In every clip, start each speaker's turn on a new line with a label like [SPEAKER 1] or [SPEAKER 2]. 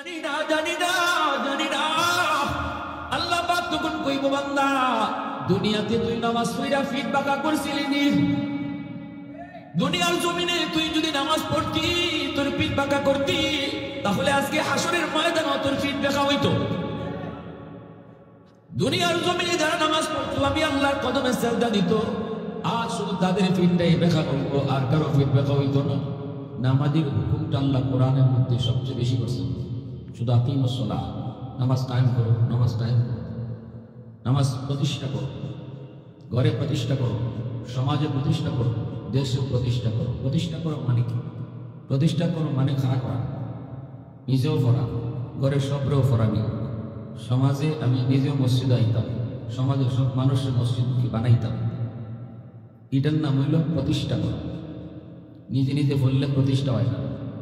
[SPEAKER 1] জানি না জানি না জানি না আল্লাহ পাক তখন কইব বান্দা দুনিয়াতে তুই নামাজ পড়া ফিট বাঁকা করছিলি নি দুনিয়ার জমিনে তুই যদি নামাজ পড়তি তোর পিঠ বাঁকা করতি তাহলে আজকে হাসরের ময়দানে তোর পিঠ বাঁকা হইতো দুনিয়ার জমিনে যারা নামাজ পড়তো আমি আল্লাহর কদমে সেজদা দিত আজ শুধু তাদের পিঠটাই বাঁকা হইতো আর কারো পিঠ বাঁকা হইতো না নামাজের হুকুমটা আল্লাহ কোরআনের মধ্যে সবচেয়ে বেশি করছেন শুধু আকিমুস সালাহ নামাজ কায়েম করো নামাজ কায়েম করো নামাজ প্রতিষ্ঠা করো ঘরে প্রতিষ্ঠা করো সমাজে প্রতিষ্ঠা করো দেশে প্রতিষ্ঠা করো মানে কি প্রতিষ্ঠা করো মানে খাড়া করা নিজেও পড়া ঘরের সবরেও পড়ানি সমাজে আমি নিজেও মসজিদ আইতাম সমাজের সব মানুষের মসজিদ বানাইতাম এটার নাম হইল প্রতিষ্ঠা করা নিজে নিজে বললে প্রতিষ্ঠা হয় না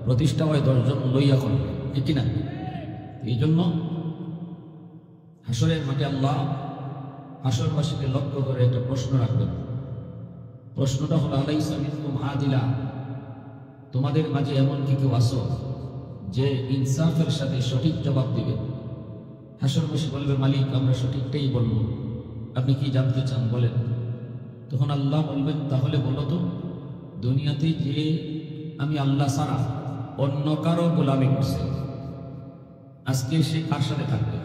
[SPEAKER 1] প্রতিষ্ঠা হয় 10 জন লইয়া করবে ঠিক না এই জন্য হাসরের মাঠে আল্লাহ হাসরবাসীকে লক্ষ্য করে একটা প্রশ্ন রাখবেন প্রশ্নটা হলো আলাইসা মিনকুম আদিলা তোমাদের মাঝে এমন কি কেউ আছো যে ইনসাফের সাথে সঠিক জবাব দিবে হাসরবাসী বলবে মালিক আমরা সঠিকটাই বলবো আপনি কি জানতে চান বলেন তখন আল্লাহ বলবেন তাহলে বলো তো দুনিয়াতে যে আমি আল্লাহ ছাড়া অন্য কারো গোলামি করছে আজকে সে কার সাথে থাকবে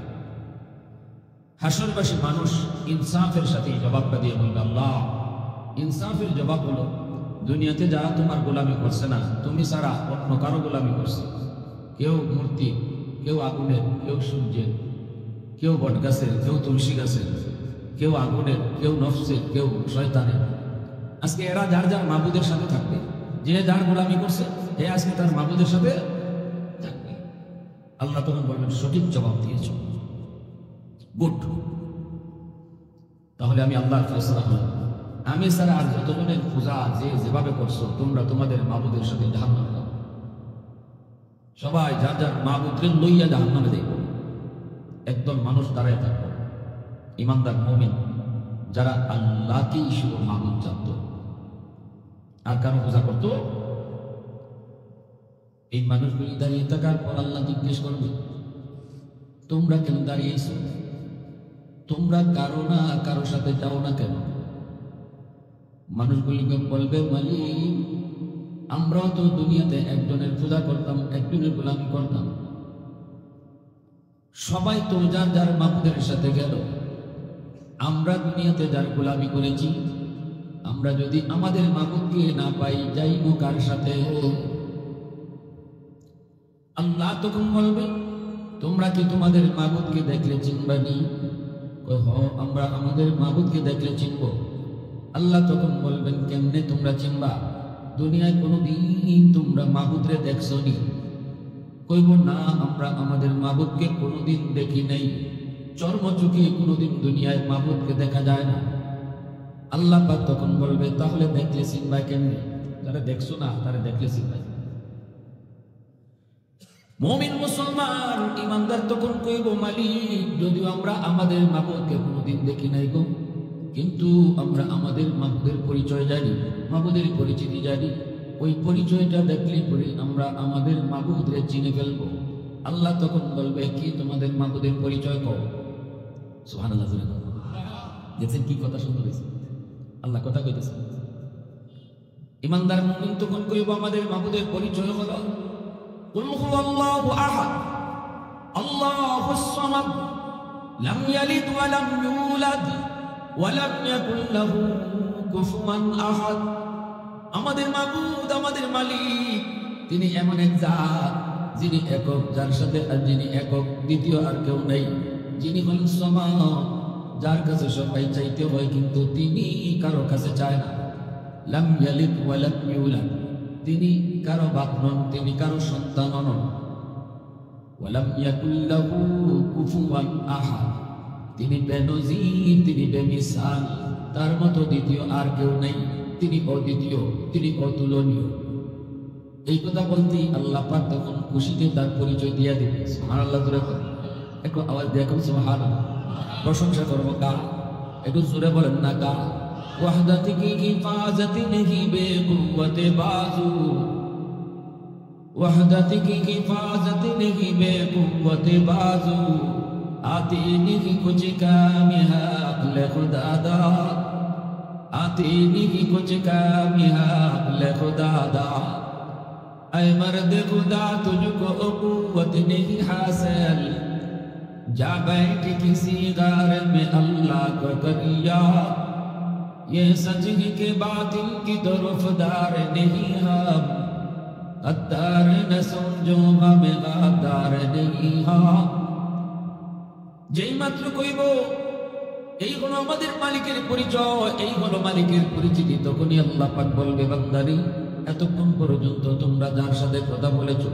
[SPEAKER 1] হাসরবাসী মানুষ ইনসাফের সাথে জবাবটা দিয়ে বলবে আল্লাহ ইনসাফের জবাব হলো দুনিয়াতে যারা তোমার গোলামি করছে না তুমি ছাড়া অন্য কারো গোলামি করছে কেউ মূর্তি কেউ আগুনের কেউ সূর্যের কেউ বট গাছের কেউ তুলসী গাছের কেউ আগুনের কেউ নফসের কেউ শয়তানের আজকে এরা যার যার মাবুদের সাথে থাকবে যে যার গোলামি করছে এ আজকে তার মাবুদের সাথে থাকবে আল্লাহ তখন বলবেন সঠিক জবাব দিয়েছ গুড তাহলে আমি আল্লাহর ফয়সালা হলাম আমি ছাড়া আর যতজনের পূজা যে যেভাবে করছো তোমরা তোমাদের মাবুদের সাথে জাহান্নামে যাও সবাই যার যার মাবুদকে লইয়া জাহান্নামে দেব একদল মানুষ দাঁড়ায় থাকবো ইমানদার মুমিন যারা আল্লাহকেই শুধু মাবুদ জানত আর কারো পূজা করতো এই মানুষগুলি দাঁড়িয়ে থাকার পর আল্লাহ জিজ্ঞেস করবে তোমরা কেন দাঁড়িয়েছ তোমরা কারো না কারো সাথে যাও না কেন মানুষগুলিকে বলবে মালিক আমরাও তো দুনিয়াতে একজনের পূজা করতাম একজনের গোলামি করতাম সবাই তো যার যার মাবুদের সাথে গেল আমরা দুনিয়াতে যার গোলামি করেছি আমরা যদি আমাদের মাবুদকে না পাই যাইব কার সাথে আল্লাহ তখন বলবে তোমরা কি তোমাদের মাবুদকে দেখলে চিনবানি আমরা আমাদের মাবুদকে দেখলে চিনব আল্লাহ তখন বলবেন কেমনে তোমরা চিনবা দুনিয়ায় কোনোদিন তোমরা মাবুদরে দেখছো নি কইব না আমরা আমাদের মাবুদকে কোনোদিন দেখি নাই চর্মচোখে কোনোদিন দুনিয়ায় মাবুদকে দেখা যায় না আল্লাহ পাক তখন বলবে তাহলে দেখলে চিনবা কেমনে যারা দেখছো না তারা দেখলে চিনবা মুমিন মুসলমান ইমানদার তখন কইব মালিক যদিও আমরা আমাদের মাবুদকে কোনোদিন দেখি নাই গো কিন্তু আমরা আমাদের মাবুদের পরিচয় জানি মাবুদের পরিচিতি জানি ওই পরিচয়টা দেখলে পরে আমরা আমাদের মাবুদরে চিনে ফেলবো আল্লাহ তখন বলবে কি তোমাদের মাবুদের পরিচয় কও সুবহানাল্লাহ দেখছেন কি কথা শুনতে হয়েছে আল্লাহ কথা কইতেছে ইমানদার মুমিন তখন কইব আমাদের মাবুদের পরিচয় হলো কুল হুয়াল্লাহু আহাদ আল্লাহুস সামাদ লাম ইয়ালিদ ওয়া লাম ইউলাদ ওয়া লাম ইয়াকুল লাহু কুফুয়ান আহাদ আমাদের মাবুদ আমাদের মালিক তিনি এমন এক জাত যিনি একক যার সাথে আর যিনি একক দ্বিতীয় আর কেউ নেই যিনি হলেন সামাদ যার কাছে সবাই চাইতে হয় কিন্তু তিনি কারো কাছে চায় না লাম ইয়ালিদ ওয়া লাম ইউলাদ তিনি কারো বাপ নন তিনি কারো সন্তান নন ওয়া লাম ইয়াকুল লাহু কুফুয়ান আহাদ তিনি বেনজির তিনি বেমিসাল তার মতো দ্বিতীয় আর কেউ নেই তিনি অদ্বিতীয় তিনি অতুলনীয় এই কথা বলতেই আল্লাহ পাক তখন খুশিতে তার পরিচয় দিয়ে দিবে সুবহানাল্লাহ জোরে একটু আওয়াজ দিয়ে এখন সুবহানাল্লাহ প্রশংসা করবো কার একটু জোরে বলেন না কার ওয়াহদাতি কি হিফাজতি নেহি বেকুওয়াতে বাজু वहदत की हिफाजत नहीं बेकुव्वत बाजू आती नहीं कुछ काम यहाँ अक्ल खुदा दा आती नहीं कुछ काम यहाँ अक्ल खुदा दा ऐ मर्द खुदा तुझको कुव्वत नहीं हासिल जा बैठ किसी गार में अल्लाह को करिया ये सच ही के बातिल की तरफदार नहीं हम गद्दार न समझो हमें गद्दार नहीं हाँ যেই মাত্র কইব এই হলো আমাদের মালিকের পরিচয় এই হলো মালিকের পরিচিতি তখনই আল্লাহ পাক বলবে বান্দারে এতক্ষণ পর্যন্ত তোমরা যার সাথে কথা বলেছো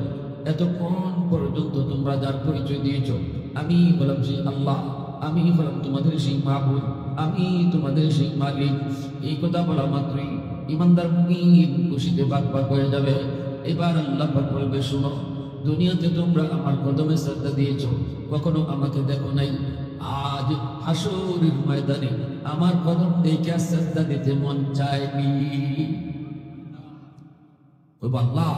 [SPEAKER 1] এতক্ষণ পর্যন্ত তোমরা যার পরিচয় দিয়েছো আমি বললাম সেই আল্লাহ আমি হলাম তোমাদের সেই মাবুদ আমি তোমাদের সেই মালিক এই কথা বলা মাত্রই ইমানদার মুমিন খুশিতে বাকবাক হয়ে যাবে এবার আল্লাহ পাক বলবে শোনো দুনিয়াতে তোমরা আমার কদমে শ্রদ্ধা দিয়েছো কখনো আমাকে দেখো নাই আজ হাসরের ময়দানে আমার কদম দেখে শ্রদ্ধা দিতে মন চায়নি ওই আল্লাহ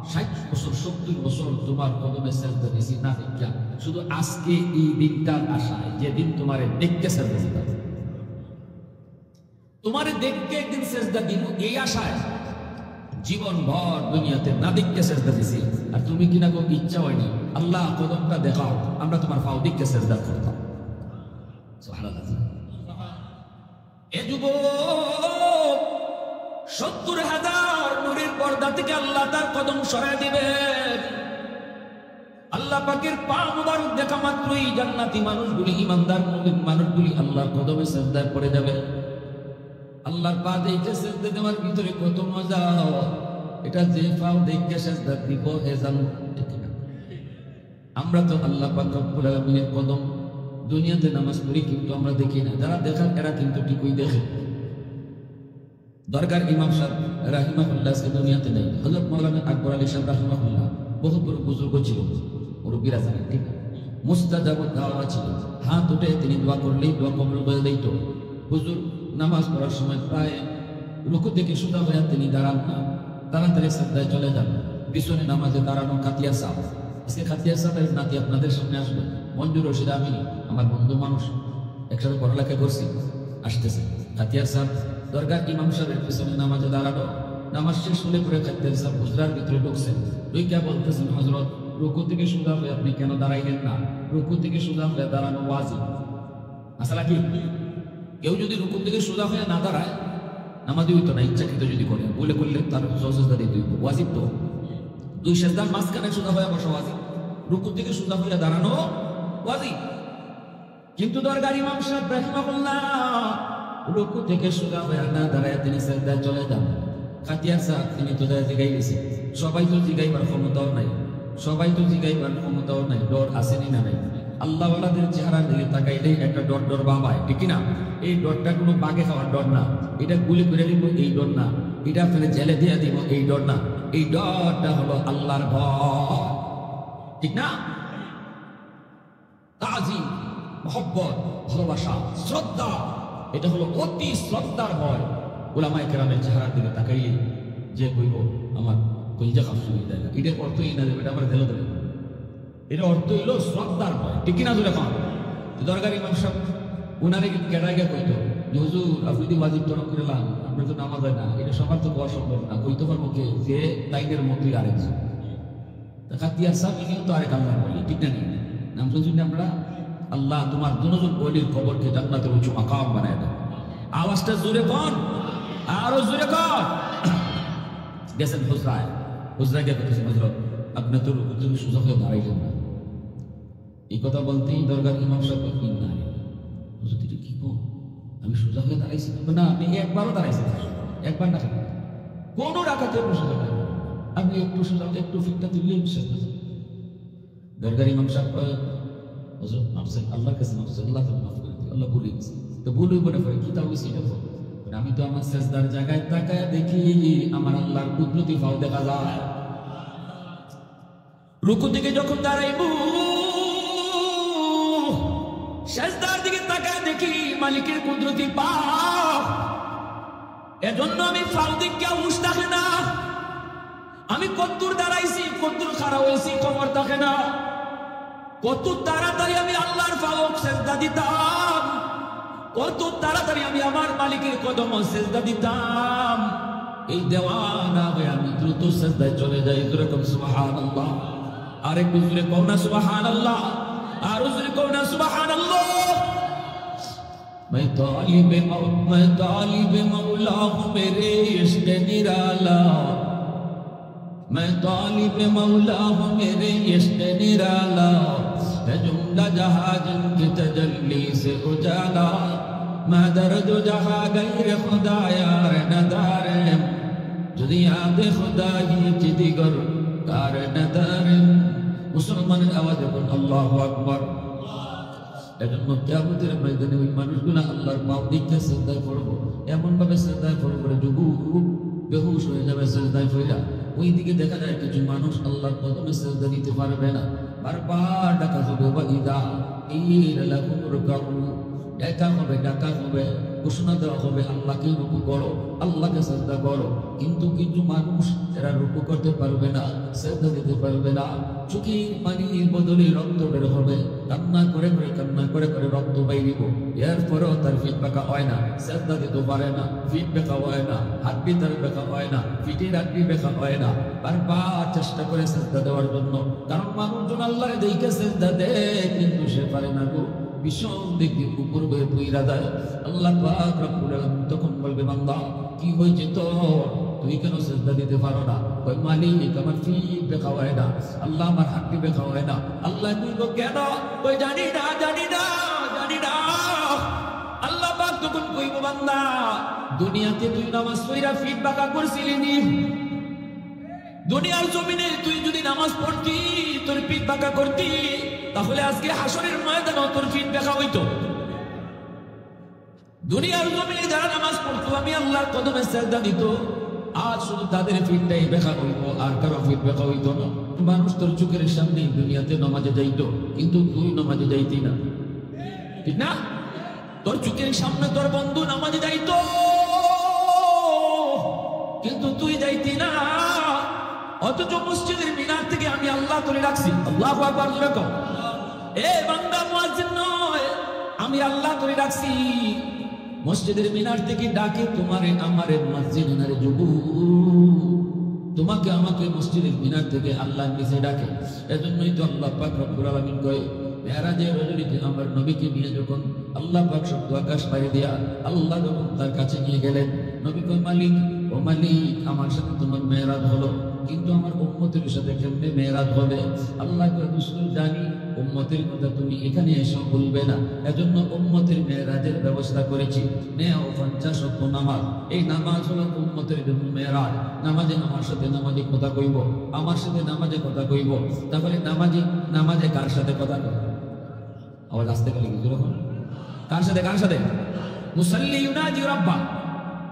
[SPEAKER 1] 60 বছর 70 বছর তোমার কদমে শ্রদ্ধা দিয়েছি না দেখা শুধু আজকে এই দিনটার আশায় যেদিন তোমারে দেখতে শ্রদ্ধা দিতাম তোমারে দেখতে একদিন শ্রদ্ধা দিব এই আশায় জীবন ভর দুনিয়াতে না দেখতে শ্রদ্ধা দিছি আর তুমি কিনা কোনো ইচ্ছা হয়নি আল্লাহ কদমটা দেখাও আমরা তোমার পাও দেখতে শ্রদ্ধা করতাম সুবহানাল্লাহ এ যুবক 70,000 নূরের পর্দা থেকে আল্লাহ তার কদম সরায় দিবেন আল্লাহ পাকের পা মুবারক দেখা মাত্রই জান্নাতি মানুষগুলি ঈমানদার মুমিন মানুষগুলি আল্লাহর কদমে সিজদায় পড়ে যাবে আল্লাহর পা দেখে সিজদা দেওয়ার ভিতরে কত মজা এটা যে পাও দেখে সিজদা দিব হে জানো ঠিক না আমরা তো আল্লাহ পাক রব্বুল আলামিনের কদম দুনিয়াতে নামাজ পড়ি কিন্তু আমরা দেখি না যারা দেখান এরা কিন্তু ঠিকই দেখে দরগার ইমাম সাহেব রাহিমাহুল্লাহ আজকে দুনিয়াতে নেই হযরত মাওলানা আকবর আলী সাহেব রাহিমাহুল্লাহ বহু বড় বুজুর্গ ছিল মুরব্বিরা জানেন ঠিক মুস্তাজাবুদ দাওয়া ছিল হাত উঠে তিনি দোয়া করলেই দোয়া কবুল করে দিত হুজুর নামাজ পড়ার সময় প্রায় রুকু থেকে সোজা হয়ে তিনি দাঁড়ান না তাড়াতাড়ি সিজদায় চলে যান পিছনে নামাজে দাঁড়ানো কাতিয়া সাহেব আজকে কাতিয়া সাহেবের নাতি আপনাদের সামনে আসবে মঞ্জুর রশিদ আমিনী আমার বন্ধু মানুষ একসাথে পড়ালেখা করছি আসতেছে কাতিয়া সাহেব দরগার ইমাম সাহেবের পিছনে নামাজে দাঁড়ানো নামাজ শেষ হলে পরে কাতিয়া সাহেব হুজরার ভিতরে ঢুকছেন ঢুকে বলতেছেন হযরত রুকু থেকে সোজা হয়ে আপনি কেন দাঁড়াইলেন না রুকু থেকে সোজা হয়ে দাঁড়ানো ওয়াজিব আসলে কি কেউ যদি রুকু থেকে সোজা হয়ে না দাঁড়ায় নামাজই হইতো না ইচ্ছাকৃত যদি করে বলে করলে তার সজদা দিতে হইতো ওয়াজিব তো দুই সেজদার মাঝখানে সোজা হয়ে বসা ওয়াজিব রুকু থেকে সোজা হয়ে দাঁড়ানো ওয়াজিব কিন্তু দরগার ইমাম সাহেব রাহিমাহুল্লাহ রুকু থেকে সোজা হয়ে না দাঁড়ায় তিনি সিজদায় চলে যান কাতিয়া সাহেব তিনি তো জিগাই গেছে সবাই তো জিগাইবার ক্ষমতাও নাই সবাই তো জিগাইবার ক্ষমতাও নাই ডর আসেনি না নাই আল্লাহ ওয়ালাদের চেহারার দিকে তাকাইলে একটা ডর ডর বাবায় ঠিক না এই ডরটা কোনো বাগে খাওয়ার ডর না এটা গুলি করে দিব এই ডর না এটা ফেলে জেলে দিয়ে দিব এই ডর না এই ডরটা হলো আল্লাহর ভয় ঠিক না তাজিম মহব্বত ভালোবাসা শ্রদ্ধা এটা হলো অতি শ্রদ্ধার ভয় উলামায়ে কেরামের চেহারার দিকে তাকাইলে যে কইব আমার কলিজা কাঁপছে দেয় না এটার অর্থই না দেবে এটা আমার দিল দেবে এটা অর্থ হইল শ্রদ্ধার ভয় ঠিক কিনা জোরে খান দরকার ইমাম সাহেব উনারে কেডাইগা কইতো যে হুজুর আপনি যদি ওয়াজিব তরক করে লান আপনার তো নামাজ হয় না এটা সবার তো হওয়া সম্ভব না কইতে পারবো কে যে লাইনের মতোই আরেকজন কাতিয়া সাহেব ইনিও তো আরেক আল্লাহ বলি ঠিক না নাম শুনছি আমরা আল্লাহ তোমার দুজন বলির কবরকে জান্নাতের উঁচু মাকাম বানায় দাও আওয়াজটা জোরে কন আরো জোরে কন গেছেন হুজরায় হুজরা গিয়ে বলতেছেন হযরত আপনি তো রুকুতে সোজা হয়ে দাঁড়াইলেন না এই কথা বলতেই দরগার ইমাম সাহেব কি না হুজুর এটা কি কো আমি সোজা হয়ে দাঁড়াইছি না আপনি একবারও দাঁড়াইছেন একবার না কোনো রাখাতে একটু সোজা হয়ে আপনি একটু সোজা একটু ফিটটা তুললেই শেষ দরগার ইমাম সাহেব হুজুর মাফ আল্লাহর কাছে মাফ আল্লাহ মাফ করে দিও আল্লাহ ভুলে গেছে তো ভুলই বলে পড়ে কি তাও সেটা আমি তো আমার সেজদার জায়গায় তাকায় দেখি আমার আল্লাহর কুদরতি ফাও দেখা যায় রুকু থেকে যখন দাঁড়াইব সেজদার দিকে তাকায় দেখি মালিকের কুদরতি পাও এজন্য আমি ফাও দিকে হুঁশ থাকে না আমি কতদূর দাঁড়াইছি, কতদূর খাড়া হয়েছি খবর থাকে না। কত তাড়াতাড়ি আমি আল্লাহর পালক সেজদা দিতাম, কত তাড়াতাড়ি আমি আমার মালিকের কদম সেজদা দিতাম। এই দেওয়ানা হয়ে আমি দ্রুত সেজদায় চলে যাই। এরকম সুবহানাল্লাহ। আরেকটু জোরে কও না সুবহানাল্লাহ, আরো জোরে কও না সুবহানাল্লাহ। मैं तालिब मौला हूँ मेरे इश्क़ निराला, मैं तालिब मौला हूँ मेरे इश्क़ निराला, है जुमला जहाँ जिनकी तजल्ली से उजाला, मैं दर्द जहाँ गैर खुदा यार नदार, যদি याद खुदा ही चिदिगर कार नदार। মুসলমানের আওয়াজে বল আল্লাহু আকবার। এজন্য কিয়ামতের ময়দানে ওই মানুষগুলো আল্লাহর পাও দিকে সিজদায় পড়ব, এমন ভাবে সিজদায় পড়ব করে যুবক বেহুশ হয়ে যাবে সিজদায় পড়া। ওই দিকে দেখা যায় কিছু মানুষ আল্লাহর কদমে সিজদা দিতে পারবে না, বারবার ডাকা হবে ওয়াইদা ইলা লাহুম রুকাউ, ডাকা হবে ঘোষণা দেওয়া হবে আল্লাহকে রুকু করো, আল্লাহকে সিজদা করো। কিন্তু কিছু মানুষ এরা রুকু করতে পারবে না, সিজদা দিতে পারবে না। চোখের পানির বদলে রক্ত বের হবে, কান্না করে করে রক্ত বাইরিব। এরপরেও তার ফিট বেঁকা হয় না, সিজদা দিতে পারে না, ফিট বেঁকা হয় না, হাড্ডি তার বেঁকা হয় না, ফিটের হাড্ডি বেঁকা হয় না। বারবার চেষ্টা করে সিজদা দেওয়ার জন্য, কারণ মানুষজন আল্লাহকে দেখে সিজদা দেয় কিন্তু সে পারে না গো। ভীষণ দেখি উপর হয়ে পুইরা দেয়। আল্লাহ পাক রব্বুল আলামিন তখন বলবে বান্দা কি হয়েছে তোর, তুই কেন সিজদা দিতে পারো না? কই মালিক আমার ফিট বেঁকা হয় না, আল্লাহ আমার হাড্ডি বেঁকা হয় না। আল্লাহ কইবো কেন? কই জানি না। আল্লাহ পাক তখন কইবো বান্দা দুনিয়াতে তুই নামাজ পড়া ফিট বাঁকা করছিলি নি? দুনিয়ার জমিনে তুই যদি নামাজ পড়তি তোর পিঠ বাঁকা করতি, তাহলে আজকে হাসরের ময়দানে তোর পিঠ বাঁকা হইতো। দুনিয়ার জমিনে যারা নামাজ পড়তো আমি আল্লাহর কদমে সিজদা দিত, আজ শুধু তাদের পিঠটাই বাঁকা হইত, আর কারো পিঠ বাঁকা হইতো না। মানুষ তোর চোখের সামনে দুনিয়াতে নামাজে যাইতো, কিন্তু তুই নামাজে যাইতি না, ঠিক না? তোর চোখের সামনে তোর বন্ধু নামাজে যাইতো, কিন্তু তুই যাইতি না। অথচ মসজিদের মিনার থেকে আমি আল্লাহ তুলে রাখছি। আল্লাহু আকবার জোরে কও। এ বান্দা মুয়াজ্জিন নয়, আমি আল্লাহ তুলে রাখছি। মসজিদের মিনার থেকে ডাকে তোমারে আমারে মসজিদ নারে যুবু, তোমাকে আমাকে মসজিদের মিনার থেকে আল্লাহ নিচে ডাকে। এজন্যই তো আল্লাহ পাক রব্বুল আলামিন কয় মেরাজের রজনীতে আমার নবীকে নিয়ে যখন আল্লাহ পাক সপ্ত আকাশ পাড়ি দিয়া আল্লাহ যখন তার কাছে নিয়ে গেলেন, নবী কয় মালিক ও মালিক আমার সাথে তোমার মেরাজ হলো, কিন্তু আমার উম্মতের সাথে কেমনে মেরাজ হবে? আল্লাহ কয় রাসূল জানি উম্মতের কথা তুমি এখানে এসে বলবে না, এজন্য উম্মতের মেরাজের ব্যবস্থা করেছি। নেও 50 ওয়াক্ত নামাজ, এই নামাজ হলো উম্মতের জন্য মেরাজ। নামাজে আমার সাথে নামাজে কথা কইব, আমার সাথে নামাজে কথা কইব। তাহলে নামাজে কার সাথে কথা কইব? আওয়াজ আসতে গেলে কি যখন কার সাথে? মুসাল্লি ইউনাজি রাব্বা,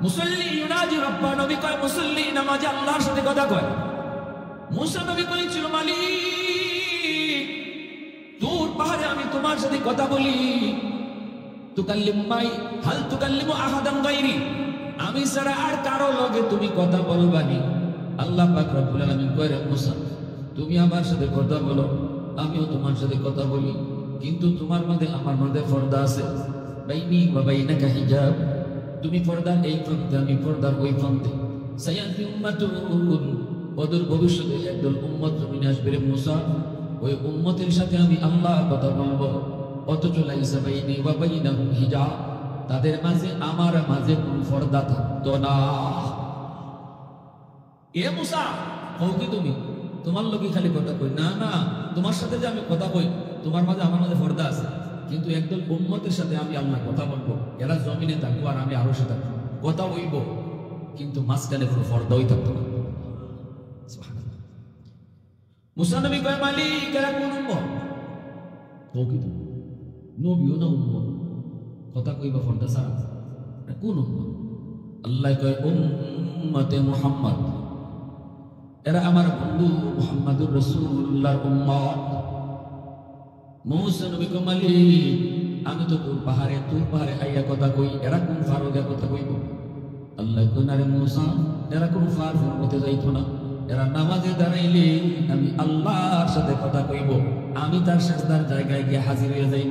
[SPEAKER 1] মুসাল্লি ইউনাজি রাব্বা। নবী কয় মুসাল্লি নামাজে আল্লাহর সাথে কথা কয়। মুসা নবী কইছিল মালিক দূর পাহাড়ে আমি তোমার সাথে কথা বলি, তুকাল্লিমু মাই হাল তুকাল্লিমু আহাদান গায়রি, আমি ছাড়া আর কারো লগে তুমি কথা বলবানি। আল্লাহ পাক রব্বুল আলামিন কয় মুসা তুমি আমার সাথে কথা বলো, আমিও তোমার সাথে কথা বলি, কিন্তু তোমার মধ্যে আমার মধ্যে পর্দা আছে। বাইনি ওয়া বাইনাকা হিজাব, তুমি পর্দার এই প্রান্তে আমি পর্দার ওই প্রান্তে। সায়াতি উম্মাতুন, অদূর ভবিষ্যতে একদল উম্মত জমিনে আসবে রে মুসা, ওই উম্মতের সাথে আমি আল্লাহ কথা বলবো। অথচ লাইসা বাইনি ওয়া বাইনাহুম হিজাব, তাদের মাঝে আমার মাঝে কোনো পর্দা থাকতো না। এ মুসা কও কি তুমি তোমার লোকে খালি কথা কই? না না, তোমার সাথে যে আমি কথা কই তোমার মাঝে আমার মাঝে পর্দা আছে, কিন্তু একদল উম্মতের সাথে আমি আল্লাহ কথা বলবো, এরা জমিনে থাকবো আর আমি আরশে থাকবো, কথা হইব, কিন্তু মাঝখানে কোনো পর্দাই থাকতো না। সুবহানাল্লাহ। মুসা নবী কয় মালিক এরা কোন উম্মত? কও কি তুমি নবীও না উম্মত, কথা কইবা পর্দা ছাড়া, কোন উম্মত? আল্লাহ কয় উম্মতে মুহাম্মদ, এরা আমার বন্ধু মুহাম্মদুর রাসূলুল্লাহর উম্মত। মুসা নবী কয় মালিক আমি তো তুর পাহাড়ে আইয়া কথা কই, এরা কোন ফারুকে কথা কইব? আল্লাহ কয় না রে মুসা, এরা কোন ফার হতে যাইতো না, এরা নামাজে দাঁড়াইলে আমি আল্লাহর সাথে কথা কইব, আমি তার সেজদার জায়গায় গিয়ে হাজির হয়ে যাই।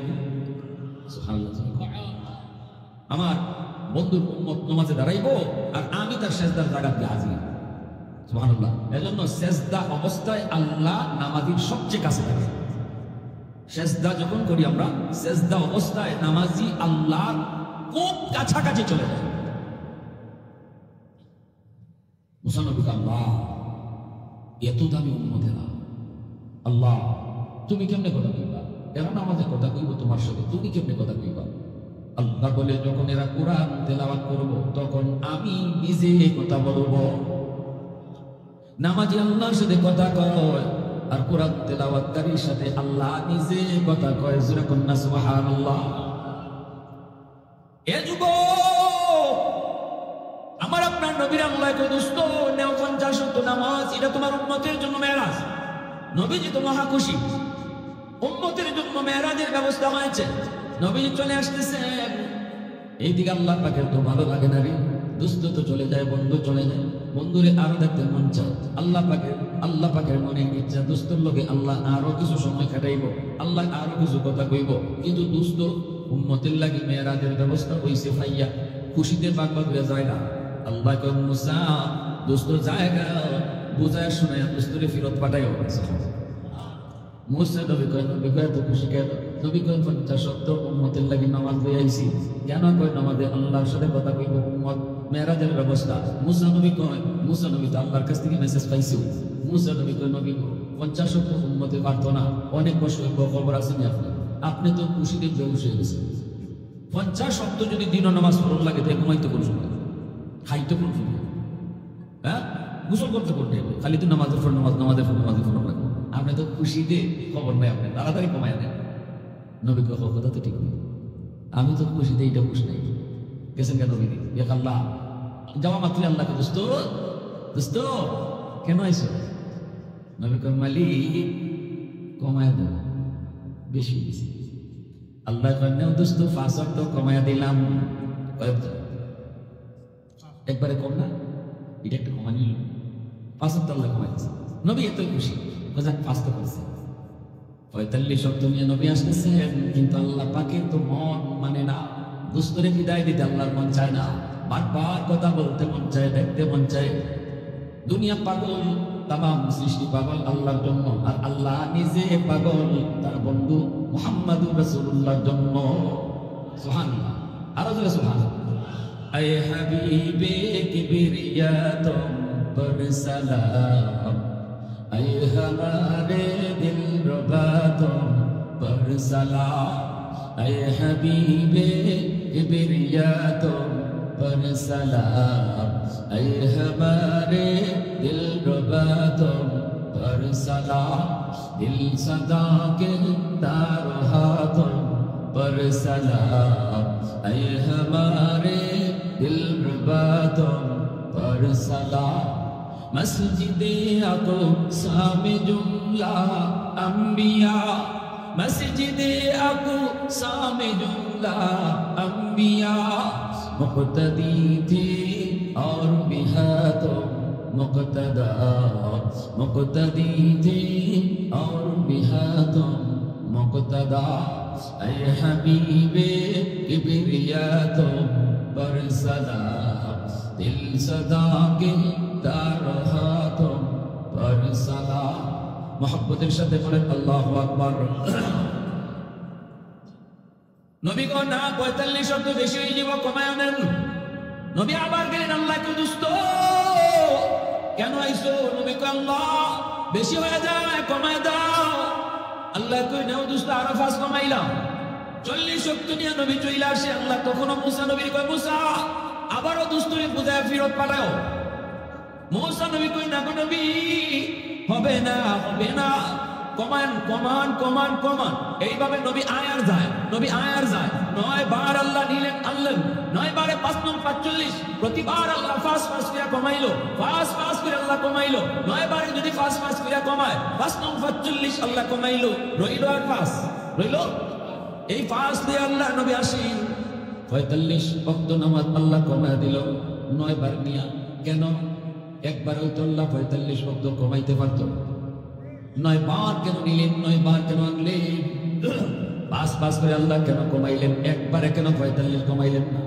[SPEAKER 1] আমার বন্ধুর উম্মত নামাজে দাঁড়াইবো আর আমি তার সেজদার জায়গায় গিয়ে হাজির। সুবহানাল্লাহ। এজন্য সেজদা অবস্থায় আল্লাহ নামাজীর সবচেয়ে কাছে থাকে। সেজদা যখন করি আমরা, সেজদা অবস্থায় নামাজি আল্লাহর খুব কাছাকাছি চলে যায়। মুসা নবী আল্লাহ এত দামি উম্মতেরা, আল্লাহ তুমি কেমনে কথা কইবা? এরা নামাজে কথা কইব তোমার সাথে, তুমি কেমনে কথা কইবা? আল্লাহ বলে যখন এরা কোরআন তেলাওয়াত করবো তখন আমি নিজে কথা বলবো। নামাজি আল্লাহর সাথে কথা কয় আর কোরআন তেলাওয়াতকারীর সাথে আল্লাহ নিজে কথা কয়। জোরে কন্যা সুবহানাল্লাহ। এ যুবক, আমার আপনার নবীর আল্লাহ কয় দোস্ত নেও 50 ওয়াক্ত নামাজ, এটা তোমার উম্মতের জন্য মেরাজ। নবীজি তো মহা খুশি, উম্মতের জন্য মেরাজের ব্যবস্থা হয়েছে। নবীজি চলে আসতেছেন, এইদিকে আল্লাহ পাকের তো ভালো লাগে না রে, দুস্থ তো চলে যায়, বন্ধু চলে যায়, বন্ধুরে আরো দেখতে মন চায়। আল্লাহ পাকের মনে ইচ্ছা দুস্থর লোকে আল্লাহ আরো কিছু সময় কাটাইব, আল্লাহ আরো কিছু কথা কইব। কিন্তু দুস্থ উম্মতের লাগি মেরাজের ব্যবস্থা হইছে ফাইয়া, খুশিতে বাগবাগ হয়ে যায় না। আল্লাহ কয় মুসা দুস্থ জায়গা বুঝায় শোনায় দুস্থরে ফেরত পাঠাইও। মুসা নবী কয় তো খুশি কেন? নবী কয় 50 ওয়াক্ত উম্মতের লাগি নামাজ লই আইছি। কেন কয় নামাজে আল্লাহর সাথে কথা কইব উম্মত, মেরাজের ব্যবস্থা। মুসা নবী কয়, মুসা নবী তো আল্লাহর কাছ থেকে মেসেজ পাইছে। মুসা নবী কয় নবী 50 ওয়াক্ত উম্মতে পারতো না, অনেক কষ্ট হইব, খবর আছে নি আপনি তো খুশিতে বেহুশ হয়ে গেছেন। 50 ওয়াক্ত যদি দিন নামাজ পড়ন লাগে তাই ঘুমাইতে কোন সময়, খাইতে কোন সময়, হ্যাঁ গোসল করতে করতে খালি তো নামাজের পর নামাজের পর লাগবে। আপনি তো খুশিতে খবর নাই, আপনি তাড়াতাড়ি কমায় দেন। নবী কয় কথা তো ঠিক নেই, আমি তো খুশিতে এইটা খুশ নাই। গেছেন কেন নবী? আল্লাহ যাওয়া মাত্রই আল্লাহকে দোস্ত কেন আইসো? নবী কয় মালিক কমায় দেব, বেশি বেশি। আল্লাহ কয় নেও দোস্ত 5 ওয়াক্ত কমায় দিলাম। একবারে কম না, এটা একটু কমা নিল, 5 ওয়াক্ত আল্লাহ কমাই দিচ্ছে। নবী এতই খুশি, 5 করছে। 45 ওয়াক্ত নিয়ে নবী আসতেছেন, কিন্তু আল্লাহ পাকে তো মন মানে না। দুস্তরে বিদায় দিতে আল্লাহর মন চায় না, বারবার কথা বলতে মন চায়, দেখতে মন চায়। দুনিয়া পাগল, তামাম সৃষ্টি পাগল আল্লাহর জন্য, আর আল্লাহ নিজে পাগল তার বন্ধু মুহাম্মাদুর রাসূলুল্লাহর জন্য। সুবহানাল্লাহ, আরো জোরে সুবহানাল্লাহ। আয় হাবিবে কিবরিয়া তুম পর সালাম, আয় हमारे दिल रुबा तुम पर सलाम, आए हबीबे किबरिया तुम पर सलाम, आए हमारे दिल रुबा तुम पर सलाम, दिल सदा के तारहा तुम पर सलाम, आए हमारे दिल रुबा तुम पर सलाम। मस्जिदे अक़सा में जुमला अंबिया, मस्जिदे अक़सा में जुमला अंबिया, मुक़्तदी थे और बिहा तो मुक़्तदा, मुक़्तदी थे और बिहा तो मुक़्तदा, ऐ हबीबे किबरिया तुम पर सलाम, दिल सदा के तारहा तुम पर सलाम। मोहब्बतेर साथे बोलेन আল্লাহু আকবার। নবী কো না 45 শব্দ বেশি হয়ে যাব, কমায় নেন। নবী আবার গেলেন আল্লাহকে দোস্ত কেন আইছো? নবী কো আল্লাহ বেশি হয়ে যায়, কমায় দাও। আল্লাহ কই নাও দোস্ত আরো 5 কমাইলাম। 40 শব্দ নিয়ে নবী চলে আসে। আল্লাহ তখনও মুসা নবীর কয় মুসা আবারও দুস্তরে বুঝায় ফেরত পাঠাও। মুসা নবী কই না গো নবী হবে না, হবে না, কমান কমান কমান কমান। এইভাবে নবী আয়ার যায়, নবী আয়ার যায়। 9 বার আল্লাহ নিলেন আনলেন, 9 বারে 5 নং 45। প্রতিবার আল্লাহ ফাস ফাস করে কমাইলো, ফাস ফাস করে আল্লাহ কমাইলো। 9 বারে যদি ফাস ফাস করে কমায় 5 নং 45 আল্লাহ কমাইলো, রইল আর ফাস রইল। এই ফাস দিয়ে আল্লাহ নবী আসি 45 ওয়াক্ত নামাজ আল্লাহ কমায় দিল 9 বার নিয়া। কেন? একবার হয়তো আল্লাহ 45 শব্দ কমাইতে পারত। 9 বার কেন নিলেন? 9 বার কেন আনলেন? 5 করে আল্লাহ কেন কমাইলেন? একবারে কেন 45 কমাইলেন না?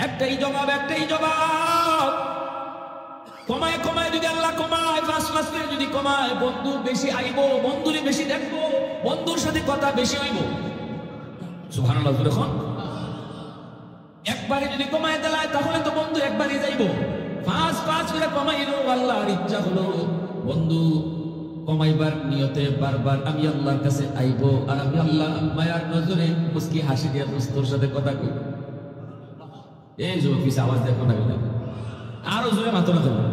[SPEAKER 1] একটাই জবাব, একটাই জবাব। কমায় কমায় যদি আল্লাহ কমায়, 5 করে যদি কমায়, বন্ধু বেশি আইব, বন্ধুরে বেশি দেখবো, বন্ধুর সাথে কথা বেশি হইব। সুবহানাল্লাহ। যখন একবারে যদি কমায় দেয় তাহলে তো বন্ধু একবারই যাইব। 5 করে কমাইলো, আল্লাহর ইচ্ছা হলো বন্ধু কমাইবার নিয়তে বারবার আমি আল্লাহর কাছে আইব, আর আমি আল্লাহ মায়ার নজরে মুস্কি হাসি দিয়া দোস্তর সাথে কথা কই। এই যে অফিসে আওয়াজ দেখো না, আরো জোরে মাত্র না করবো।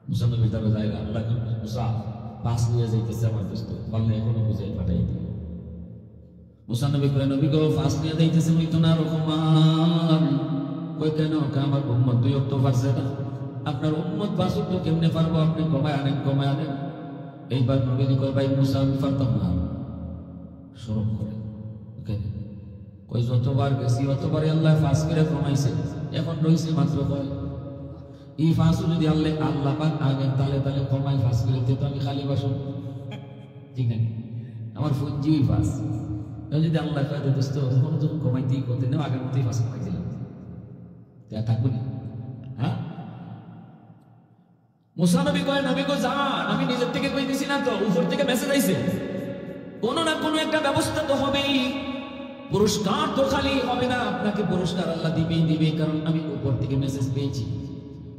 [SPEAKER 1] মুসানবী তারা যায়, আল্লাহ মুসা 5 নিয়ে যাইতেছে আমার দোস্ত, বললে এখনো বুঝাই পাঠাই দিই। মুসানবী কয়, নবী গো 5 নিয়ে যাইতেছে হইতো না রহমান। কই কেন? আমার উম্মত 2 ওয়াক্ত পারছে না, আপনার উম্মত 5 ওয়াক্ত কেমনে পারবো? আপনি কমায় আনেন, কমায় আনেন। এইবার নবী কয়, ভাই মুসা আমি পারতাম না। শরম করে কই, যতবার গেছি অতবারে আল্লাহ 5 করে কমাইছে, এখন রইছে মাত্র কয়। এই 5 যদি আল্লাহ পাক আগে তালে তালে কমাই 5 করে দিত, আমি খালি বাসন, ঠিক না? আমার ফুঞ্জি 5 যদি আল্লাহ কয় দোস্ত তখন যখন কমাইতেই করতে না, আগের মতোই 5 কমাই দিলাম, থাকবো না। হ্যাঁ, মুসা নবী কয়, নবী গো যান, আমি নিজের থেকে কইতেছি না তো, উপর থেকে মেসেজ আইছে, কোনো না কোনো একটা ব্যবস্থা তো হবেই। পুরস্কার তো খালি হবে না, আপনাকে পুরস্কার আল্লাহ দিবেই দিবে, কারণ আমি উপর থেকে মেসেজ পেয়েছি।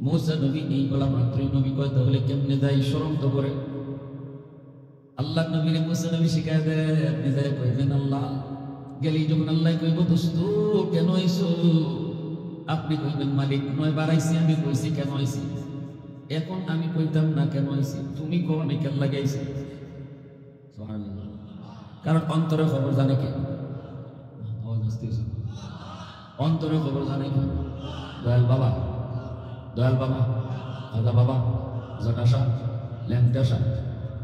[SPEAKER 1] মুসা নবী এই বলা মাত্রই নবী কয়, তাহলে কেমনে যাই? শরম তো করে। আল্লাহ নবীর মুসা নবী শিখায় দেয়, আপনি যাই কইবেন আল্লাহ, গেলেই যখন আল্লাহ কইব দোস্ত কেন আইছো, আপনি কইবেন মালিক 9 বার আইছি, আমি কইছি কেন আইছি। এখন আমি কইতাম না কেন আইছি, তুমি কও আমি কেন লাগাইছি। সুবহানাল্লাহ। কারণ অন্তরে খবর জানে কে? অন্তরে খবর জানে কে? দয়াল বাবা, দয়াল বাবা, দাদা বাবা, জটাশা, ল্যাংটাশা,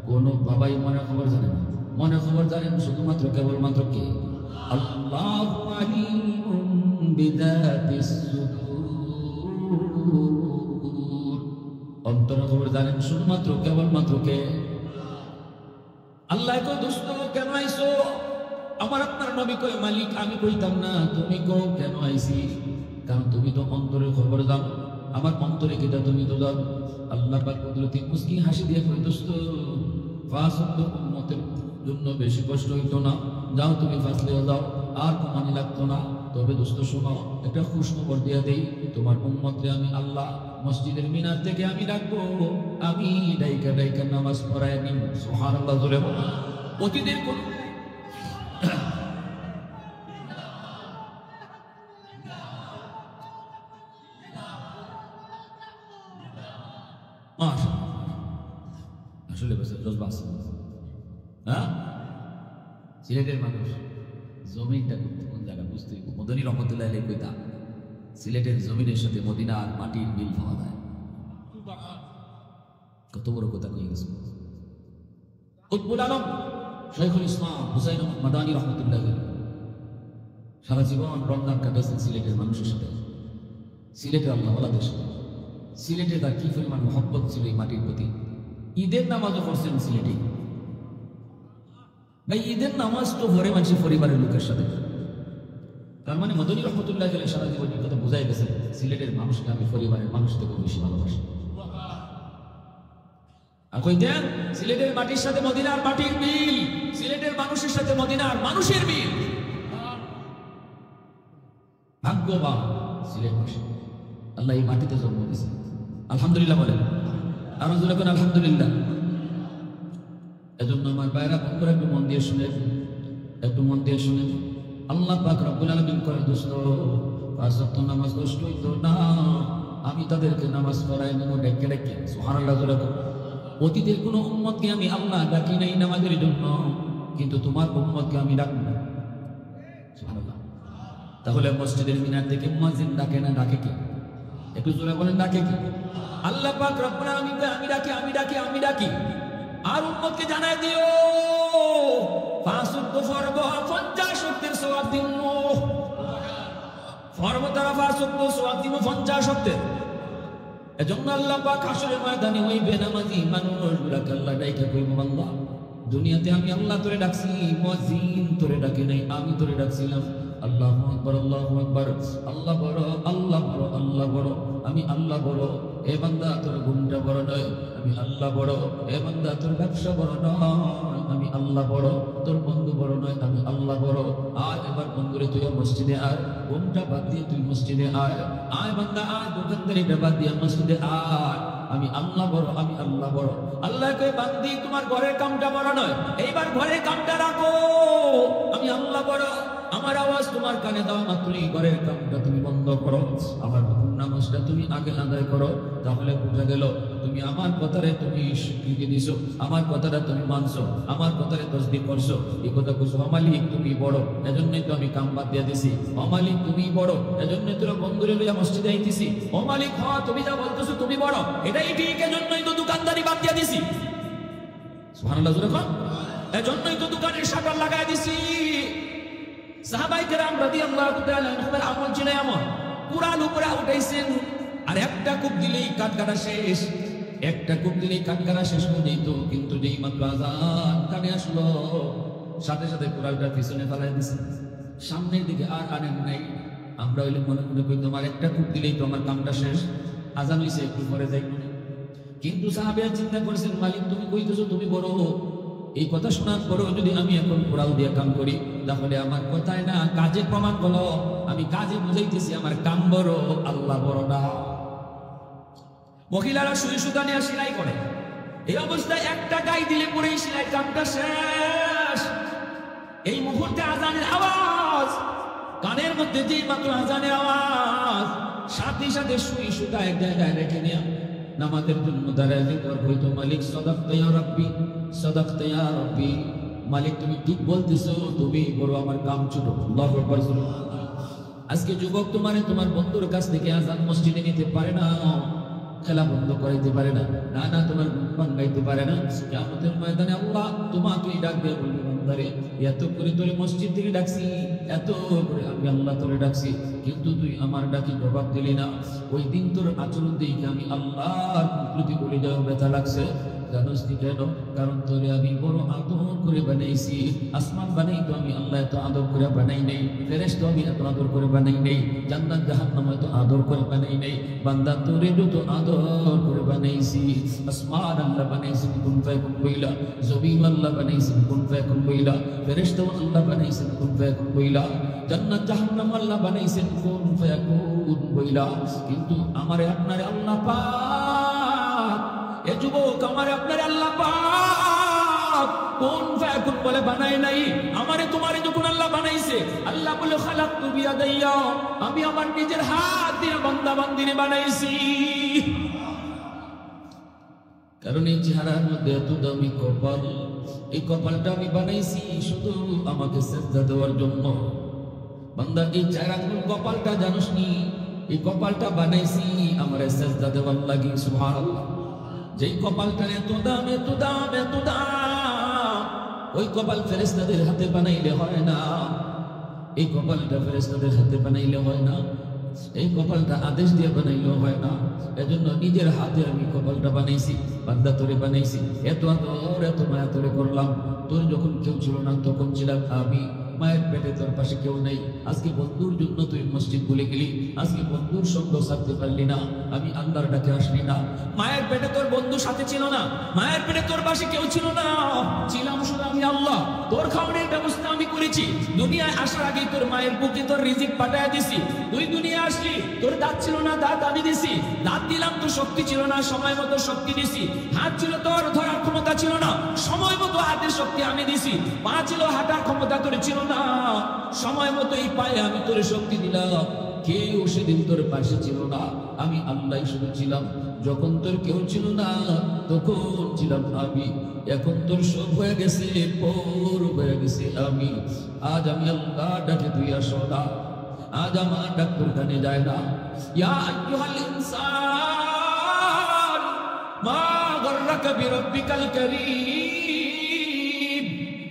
[SPEAKER 1] কোনো বাবাই মনে খবর জানে না। মনে খবর জানেন শুধুমাত্র কেবলমাত্র কে? আল্লাহু আলিমুম বিযাতিস সুদূর। অন্তরে খবর জানেন শুধুমাত্র কেবলমাত্র কে? আল্লাহ কয়, দোস্ত কেন আইছো? আমার আপনার নবী কয়, মালিক আমি কইতাম না, তুমি কও কেন আইছি, কারণ তুমি তো অন্তরের খবর জানো, আমার অন্তরে কিটা তুমি তো জানো। আল্লাহ পাক কুদরতি মুস্কি হাসি দিয়ে কই, দোস্ত 5 ওয়াক্ত উম্মতের জন্য বেশি কষ্ট হইতো না, যাও তুমি ফাসলেও যাও, আর কমানি লাগতো না। তবে দোস্ত শোনো, একটা খুশখবর দিয়ে দেই, তোমার উম্মতকে আমি আল্লাহ মসজিদের মিনার থেকে আমি ডাকবো, আমি ডাইকা ডাইকা নামাজ পড়ায় নিব। সুবহানাল্লাহ। জোরে বলো। অতীতের কোন আসলে সিলেটের মানুষ জমিনটা কোন জায়গা বুঝতে, মদনী রহমতুল্লাহ কইতা, সিলেটের জমিনের সাথে মদিনার মাটির মিল পাওয়া যায়। কত বড় কথা কয়ে গেছে। কুতুবুল আলম শৈখুল ইসলাম হুসাইন আহমদ মাদানী রহমতুল্লাহ সারা জীবন রমজান কাটাইছেন সিলেটের মানুষের সাথে, সিলেটের আল্লাহওয়ালাদের সাথে। সিলেটে তার কি পরিমাণ মহব্বত ছিল এই মাটির প্রতি। ঈদের নামাজও পড়ছেন সিলেটে। ভাই ঈদের নামাজ তো ঘরে মানুষের পরিবারের লোকের সাথে, তার মানে মদনী রহমতুল্লাহ সারা জীবন এই কথা বোঝাই গেছে, সিলেটের মানুষকে আমি পরিবারের মানুষ থেকে বেশি ভালোবাসি। আর কইতেন সিলেটের মাটির সাথে মদিনার মাটির মিল, সিলেটের মানুষের সাথে মদিনার মানুষের মিল। ভাগ্যবান সিলেটবাসী, আল্লাহ এই মাটিতে জন্ম দিয়েছে। আলহামদুলিল্লাহ বলেন, আর যখন আলহামদুলিল্লাহ। এজন্য আমার ভাইরা বন্ধুরা একটু মন দিয়ে শুনেন, একটু মন দিয়ে শুনেন। আল্লাহ পাক রব্বুল আলামিন করে, দোস্ত 5 ওয়াক্ত নামাজ কষ্ট হইতো না, আমি তাদেরকে নামাজ পড়াই নেব ডেকে ডেকে। সুবহানাল্লাহ। অতীতের কোনো উম্মতকে আমি আল্লাহ ডাকি নাই নামাজের জন্য, কিন্তু তোমার উম্মতকে আমি ডাকব না। সুবহানাল্লাহ। তাহলে মসজিদের মিনার থেকে মুয়াজ্জিন ডাকে না, ডাকে কে? একটু জোরে বলেন, ডাকে কে? আল্লাহ পাক রব্বুল আলামিন আমি ডাকি, আমি ডাকি, আমি ডাকি। আর উম্মতকে জানায় দিও 5 ওয়াক্ত ফরজ 50 ওয়াক্তের সওয়াব দিব। ফরজ তারা 5 ওয়াক্ত সওয়াব দিব 50 ওয়াক্তের। এজন্য আল্লাহ পাক হাসরের ময়দানে ওই বেনামাজি মানুষগুলোকে আল্লাহ ডাইকা কইব, বান্দা দুনিয়াতে আমি আল্লাহ তোরে ডাকছি, মুয়াজ্জিন তোরে ডাকে নাই, আমি তোরে ডাকছিলাম। আল্লাহু আকবার, আল্লাহু আকবার, আল্লাহ বড়, আল্লাহ বড়, আল্লাহ বড়, আমি আল্লাহ বড়। এ বান্দা তোর গুণটা বড় নয়, আমি আল্লাহ বড়। এ বান্দা তোর ব্যবসা বড় নয়, আমি আল্লাহ বড়। তোর বন্ধু বড় নয়, আমি আল্লাহ বড়। আয় এবার বন্ধুরে তুই মসজিদে আয়, ঘুমটা বাদ দিয়ে তুই মসজিদে আয়। আয় বান্দা আয়, দোকানদারিটা বাদ দিয়ে মসজিদে আয়, আমি আল্লাহ বড়, আমি আল্লাহ বড়। আল্লাহকে বান্দি তোমার ঘরের কামটা বড় নয়, এইবার ঘরের কামটা রাখো, আমি আল্লাহ বড়। আমার আওয়াজ তোমার কানে দাও মাত্রই ঘরের কামটা তুমি বন্ধ করো, আমার নামাজটা তুমি আগে আদায় করো। তাহলে বোঝা গেল তুমি আমার কথারে তুমি স্বীকৃতি দিছো, আমার কথাটা তুমি মানছো, আমার কথারে তসদিক করছো। এই কথা কইছো, মালিক তুমি বড়, এজন্যই তো আমি কাম বাদ দিয়া দিছি। ও মালিক তুমি বড়, এজন্যই তোর বন্ধুরে লইয়া মসজিদে আইতেছি। ও মালিক হ্যাঁ তুমি যা বলতেছো তুমি বড়, এটাই ঠিক, এজন্যই তো দোকানদারি বাদ দিয়া দিছি। সুবহানাল্লাহ জোরে কর। এজন্যই তো দোকানের শাটার লাগাই দিছি। সাহাবায়ে কেরাম রাদিয়াল্লাহু তাআলা আনহুর আমল ছিল এমন, কুরআন উপরে উঠাইছেন আর একটা কূপ দিলেই কাঠ কাটা শেষ, একটা কূপ দিলেই কাঠ কাটা শেষ হয়ে যেত। কিন্তু যেই মাত্র আযান কানে আসলো সাথে সাথে কুরআনটা পিছনে ফেলাই দিছেন, সামনের দিকে আর আনেন নাই। আমরা হইলে মনে মনে কই তোমার একটা কূপ দিলেই তো আমার কামটা শেষ, আযান হইছে একটু পরে যাই মনে। কিন্তু সাহাবীরা চিন্তা করেছেন, মালিক তুমি কইতেছো তুমি বড়, এই কথা শোনার পরেও যদি আমি এখন কোরআন দিয়ে কাম করি তাহলে আমার কথায় না কাজে প্রমাণ হলো, আমি কাজে বুঝাইতেছি আমার কাম বড়, আল্লাহ বড় না। মহিলারা সুই সুতা নিয়ে সেলাই করে, এই অবস্থায় একটা গাই দিলে পরে সেলাই কামটা শেষ। এই মুহূর্তে আজানের আওয়াজ কানের মধ্যে, যেই মাত্র আজানের আওয়াজ সাথে সাথে সুই সুতা এক জায়গায় রেখে নিয়ে নামাজের জন্য দাঁড়ায় যেতে হইতো, মালিক সাদাকতা ইয়া রাব্বি, সাদাকতা ইয়া রাব্বি, মালিক তুমি ঠিক বলতেছো, তুমি বড়, আমার কাম ছোট। আল্লাহু আকবার। আজকে যুবক তোমারে তোমার বন্ধুর কাছ থেকে আজান মসজিদে নিতে পারে না, খেলা বন্ধ করাইতে পারে না, না না তোমার গুণ গাইতে পারে না। কিয়ামতের ময়দানে আল্লাহ তোমাকে ডাক দিয়ে বলবে, বান্দারে এত করে তোরে মসজিদ থেকে ডাকছি, এত করে আমি আল্লাহ তোরে ডাকছি, কিন্তু তুই আমার ডাকি জবাব দিলি না। ওই দিন তোর আচরণ দেখে আমি আল্লাহর প্রতি বলে যাওয়া ব্যথা লাগছে। জানোস কি কেন? কারণ তোরে আমি বড় আদর করে বানাইছি। আসমান বানাই তো আমি আল্লাহ এত আদর করে বানাই নেই, ফেরেশতা আমি এত আদর করে বানাই নেই, জান্নাত জাহান্নাম এত আদর করে বানাই নেই। বান্দা তোরে যত আদর করে বানাইছি, আসমান আল্লাহ বানাইছেন কুন ফায়াকুন বইলা, জমিন আল্লাহ বানাইছেন কুন ফায়াকুন বইলা, ফেরেশতা আল্লাহ বানাইছেন কুন ফায়াকুন বইলা, জান্নাত জাহান্নাম আল্লাহ বানাইছেন কুন ফায়াকুন বইলা। কিন্তু আমারে আপনারে আল্লাহ পাক, এ যুবক আমারে আপনারে আল্লাহ পাক কোন ফায়াকুন বলে বানায় নাই। আমারে তোমারে যখন আল্লাহ বানাইছে, আল্লাহ বলে খালাকতু বিয়াদাইয়া, আমি আমার নিজের হাত দিয়ে বান্দা বান্দিরে বানাইছি। কারণ এই চেহারার মধ্যে এত দামি কপাল, এই কপালটা আমি বানাইছি শুধু আমাকে সেজদা দেওয়ার জন্য। বান্দা এই চেহারার কপালটা জানোস নি, এই কপালটা বানাইছি আমার সেজদা দেওয়ার লাগি। সুবহানাল্লাহ। যেই কপালটা এত দাম, এত দাম, এত দাম, ওই কপাল ফেরেশতাদের হাতে বানাইলে হয় না, এই কপালটা ফেরেশতাদের হাতে বানাইলে হয় না, এই কপালটা আদেশ দিয়ে বানাইলেও হয় না। এজন্য নিজের হাতে আমি কপালটা বানাইছি, বান্দা তোরে বানাইছি, এত আদর এত মায়া তোরে করলাম। তোর যখন কেউ ছিল না তখন ছিলাম আমি, মায়ের পেটে তোর পাশে কেউ নেই। আজকে বন্ধুর জন্য তুই মসজিদ ভুলে গেলি, আজকে বন্ধুর সঙ্গ ছাড়তে পারলি না, আমি আল্লাহর ডাকে আসলি না। মায়ের পেটে তোর বন্ধু সাথে ছিল না, মায়ের পেটে তোর পাশে কেউ ছিল না, ছিলাম শুধু আমি আল্লাহ। তোর খাবারের ব্যবস্থা আমি করেছি, দুনিয়ায় আসার আগে তোর মায়ের বুকে তোর রিজিক পাঠায় দিছি। তুই দুনিয়া আসলি, তোর দাঁত ছিল না, দাঁত আমি দিছি, দাঁত দিলাম, তোর শক্তি ছিল না, সময় মতো শক্তি দিছি। হাত ছিল তোর, ধরার ক্ষমতা ছিল না, সময় মতো হাতের শক্তি আমি দিছি। পা ছিল, হাঁটার ক্ষমতা তোর ছিল না, সময় মতো এই পায়ে আমি তোর শক্তি দিলাম। কেউ সেদিন তোর পাশে ছিল না, আমি আল্লাহ শুধু ছিলাম। যখন তোর কেউ ছিল না তখন ছিলাম আমি। এখন তোর সব হয়ে গেছে, পর হয়ে গেছে আমি। আজ আমি আল্লাহ ডাকে তুই আসো না, আজ আমার ডাক তোর কানে যায় না। ইয়া আইয়ুহাল ইনসান মা গররাকা বিরাব্বিকাল কারীম।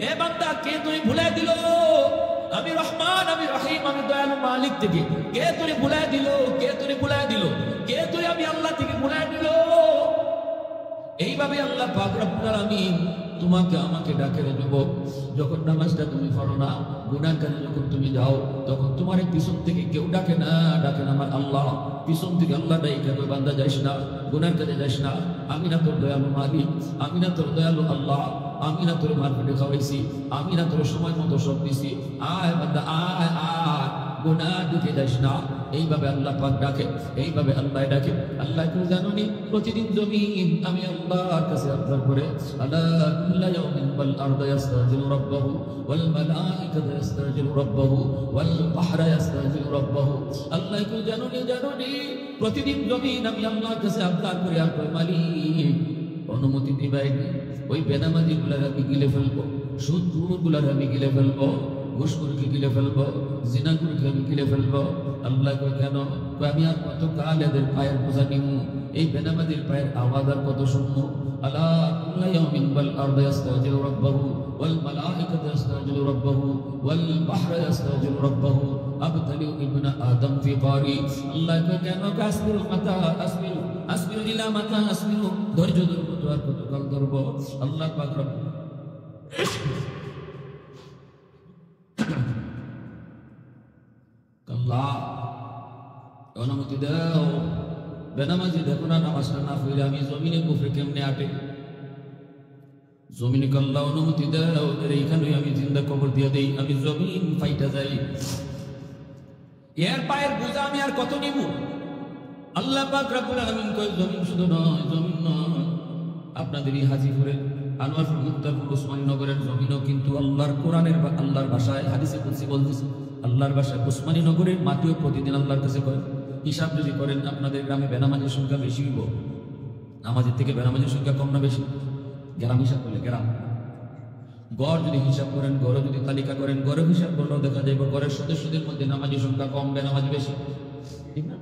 [SPEAKER 1] এ বান্দা কে তুই ভুলে দিল, আমি রহমান, আমি রহিম, আমি দয়ালু মালিক থেকে কে তোরে ভুলায় দিল? কে তোরে ভুলায় দিল? কে তোরে আমি আল্লাহ থেকে ভুলায় দিল? এইভাবে আল্লাহ পাক রব্বুল আলামিন তোমাকে আমাকে ডাকে রে যুবক। যখন নামাজটা তুমি পড়ো না, গুনার কাজে যখন তুমি যাও, তখন তোমার পিছন থেকে কেউ ডাকে না, ডাকেন আমার আল্লাহ। পিছন থেকে আল্লাহ ডাকে, বান্দা যাইস না, গুনার কাজে যাইস না, আমি না তোর দয়ালু মালিক, আমি না তোর দয়ালু আল্লাহ, আমি না তোর মারপেটে খাওয়াইছি, আমি না তোর সময় মতো সব দিছি, আয় বান্দা আয় আয়, গুনার দিকে যাইস না। এইভাবে আল্লাহ পাক ডাকে, এইভাবে আল্লাহ ডাকে। আল্লাহ তুমি জানো নি, প্রতিদিন জমিন আমি আল্লাহর কাছে আবদার করে, আলা কুল্লা ইয়াউমিন ওয়াল আরদু ইস্তাজিলু রাব্বাহু ওয়াল মালাইকাতু ইস্তাজিলু রাব্বাহু ওয়াল বাহরা ইস্তাজিলু রাব্বাহু। আল্লাহ তুমি জানো নি, প্রতিদিন জমিন আমি আল্লাহর কাছে আবদার করে, আর কই মালিক অনুমতি দিবাইনি, ওই বেনামাজি গুলার আমি গিলে ফেলবো, সুদখোর গুলার আমি গিলে ফেলবো, ঘুষখোরকে গিলে ফেলবো, জিনাখোরকে আমি গিলে ফেলবো। আল্লাহ কই কেন? আমি আর কত কাল এদের পায়ের বোঝা নিমু, এই বেনামাজির পায়ের আওয়াজ আর কত শুনবো? আলা কুল্লা ইয়াউমিন ওয়াল আরদু ইস্তাজিলু রাব্বাহু ওয়াল মালাইকাতু ইস্তাজিলু রাব্বাহু ওয়াল বাহরা ইস্তাজিলু রাব্বাহু আবতালিউ ইবনা আদম ফি কারি। আল্লাহ কই কেন? আসবিরু মাতা আসবিরু, আসবিরু ইলা মাতা আসবিরু, ধৈর্য ধরবো তো আর কত কাল ধরবো? আল্লাহ পাক রব্বুল আল্লাহ অনুমতি দাও, বেনামাজি দেখো না নামাজটা না পড়লে আমি জমিনে কুফরে কেমনে আটে? জমিনে আল্লাহ অনুমতি দাও, এইখানে আমি জিন্দা কবর দিয়ে দেই, আমি জমিন ফাইটা যাই, এর পায়ের বোঝা আমি আর কত নিব? আল্লাহ পাক রব্বুল আলামিন কয় জমিন শুধু নয়, জমিন নয়, আপনাদের এই হাজীপুরের আনোয়ারপুর মুক্তারপুর ওসমানীনগরের জমিনও কিন্তু আল্লাহর কোরআনের বা আল্লাহর ভাষায় হাদিসে কুদসি বলতেছে, আল্লাহর ভাষায় ওসমানীনগরের মাটিও প্রতিদিন আল্লাহর কাছে কয়। হিসাব যদি করেন আপনাদের গ্রামে বেনামাজির সংখ্যা বেশি হইব, নামাজের থেকে বেনামাজির সংখ্যা কম না বেশি? গ্রাম হিসাব করলে গ্রাম, গড় যদি হিসাব করেন, গড় যদি তালিকা করেন, গড়ের হিসাব করলেও দেখা যাবে গড়ের সদস্যদের মধ্যে নামাজির সংখ্যা কম, বেনামাজি বেশি, ঠিক না?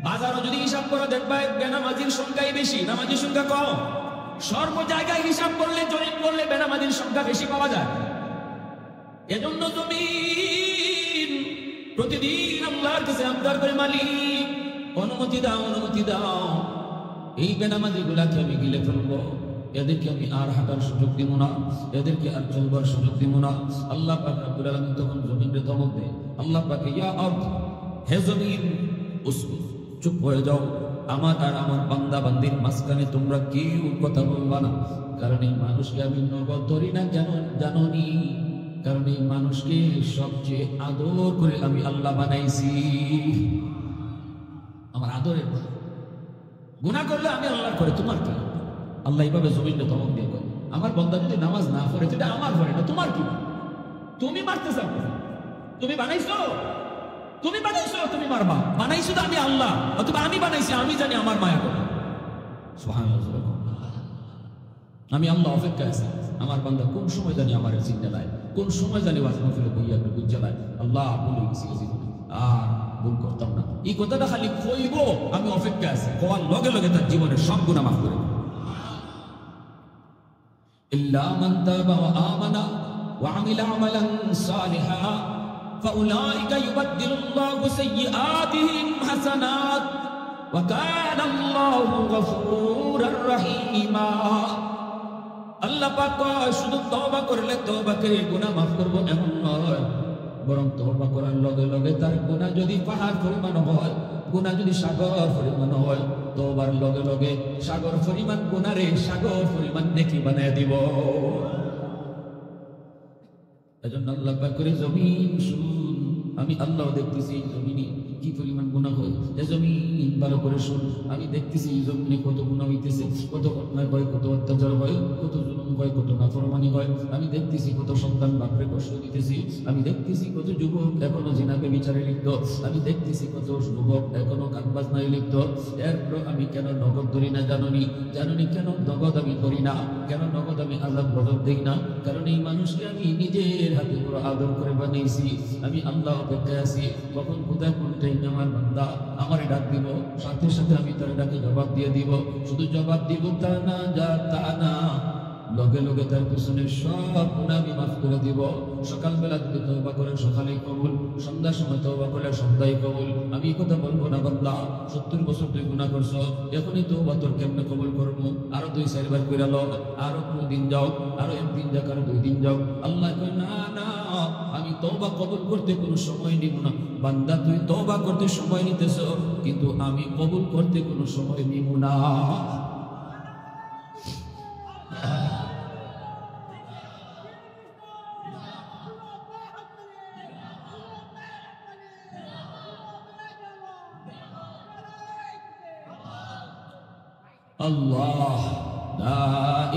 [SPEAKER 1] বাজারও যদি হিসাব করে দেখবা বেনামাজির সংখ্যাই বেশি, নামাজির সংখ্যা কম। সর্ব জায়গায় হিসাব করলে, জরিপ করলে বেনামাজির সংখ্যা বেশি পাওয়া যায়। এজন্য জমিন প্রতিদিন আল্লাহর কাছে আবদার করে, মালিক অনুমতি দাও, অনুমতি দাও, এই বেনামাজি গুলাকে আমি গিলে ফেলবো, এদেরকে আমি আর হাঁটার সুযোগ দিব না, এদেরকে আর চলবার সুযোগ দিব না। আল্লাহ পাক রব্বুল আলামিন তখন জমিনে ধমক দেয়, আল্লাহ পাকে, ইয়া আরদ, হে জমিন উসকুত, চুপ হয়ে যাও, আমার আর আমার বান্দা বান্দির মাঝখানে তোমরা কেউ কথা বলবা না। কারণ এই মানুষকে আমি নগদ ধরি না, কেন জানো নি? কারণ এই মানুষকে সবচেয়ে আদর করে আমি আল্লাহ বানাইছি, আমার আদরের। গুনাহ করলে আমি আল্লাহ করে, তোমার কি? আল্লাহ এইভাবে জমিনটা ধমক দিয়ে করে, আমার বান্দা যদি নামাজ না পড়ে সেটা আমার ঘরে না, তোমার কি? তুমি মারতে চাও, তুমি বানাইছো, তুমি বানাইছো, তুমি মারবা, বানাইছো তো আমি আল্লাহ, অথবা আমি বানাইছি, আমি জানি আমার মায়া করে। সুবহানাল্লাহ, আমি আল্লাহ অপেক্ষা আছি, আমার বান্দা কোন সময় জানি আমার চিন্তা নাই, কোন সময় জানি বাঁচানো ফেলে বইয়া বুঝা নাই। আল্লাহ বলে গেছি আর ভুল করতাম না, এই কথাটা খালি কইব, আমি অপেক্ষা আছি, হওয়ার লগে লগে তার জীবনের সব গুনাহ মাফ করে। ইল্লা মান তাবা ওয়া আমানা ওয়া আমিলা আমালান সালিহা ফাউলাইকা ইউবাদদিলুল্লাহু সাইয়্যাতিহিম হাসানাত ওয়া কানা আল্লাহু গফুরার রহিমা। আল্লাহ পাক কয় শুধু তওবা করলে তওবাকে গুনাহ মাফ করব এমন নয়, বরং তওবা করার লগে লগে তার গুনাহ যদি পাহাড় পরিমাণ হয়, গুনাহ যদি সাগর পরিমাণ হয়, তওবার লগে লগে সাগর পরিমাণ গুনাহরে সাগর পরিমাণ নেকি বানায় দিব। এজন্য আল্লাহ পাক করে, জমিন শুন, আমি আল্লাহ দেখতেছি জমিনে কি পরিমাণ গুনাহ হয়, এ জমিন ভালো করে শুন, আমি দেখতেছি জমিনে কত গুনাহ হইতেছে, কত অন্যায় হয়, কত অত্যাচার হয়, কত জুলুম হয়, কত নাফরমানি হয়, আমি দেখতেছি কত সন্তান বাপরে কষ্ট দিতেছি, আমি দেখতেছি কত যুবক এখনো জিনাকে বিচারে লিপ্ত, আমি দেখতেছি কত যুবক এখনো গান বাজনায় লিপ্ত। এরপর আমি কেন নগদ ধরি না জাননি? জাননি কেন নগদ আমি ধরি না? কেন নগদ আমি আযাব গজব দেই না? কারণ এই মানুষকে আমি নিজের হাতে পুরো আদর করে বানিয়েছি। আমি আল্লাহ অপেক্ষায় আছি, কখন কোথায় কোন টাইমে আমার বান্দা আমারে ডাক দিব, সাথে সাথে আমি তার ডাকে জবাব দিয়ে দিব। শুধু জবাব দিব তা না, যা তা না, লগে লগে তার পিছনে সব গুনাহ আমি মাফ করে দিব। সকালবেলা যদি তওবা করে সকালেই কবুল, সন্ধ্যার সময় তওবা করলে সন্ধ্যায় কবুল। আমি এই কথা বলবো না বান্দা 70 বছর তুই গুনাহ করছো, এখনই তওবা তোর কেমনে কবুল করবো? আরো 2-4 বার কইরা লো, আরো 2 দিন যাও, আরো 1 দিন যাক, আরো 2 দিন যাও। আল্লাহ কয় না না, আমি তওবা কবুল করতে কোনো সময় নিব না। বান্দা তুই তওবা করতে সময় নিতেছ, কিন্তু আমি কবুল করতে কোনো সময় নিব না। আল্লাহ লা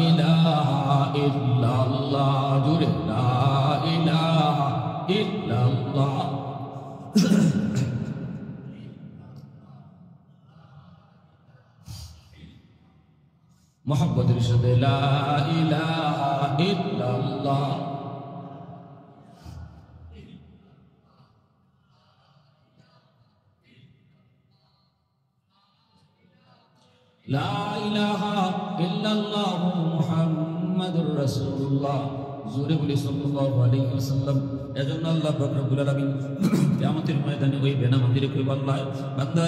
[SPEAKER 1] ইলাহা ইল্লাল্লাহ, জুরে লা ইলাহা ইল্লাল্লাহ। মুহাম্মদের সাথে লা ইলাহা ইল্লাল্লাহ। লা ইলাহা ইল্লাল্লাহ মুহাম্মাদুর রাসূলুল্লাহ। জোরে বলি সাল্লাল্লাহু আলাইহি ওয়াসাল্লাম। এজন্য আল্লাহ পাক রব্বুল আলামিন কিয়ামতের ময়দানে ওই বেনামাজিরে কইব, আল্লাহ বান্দা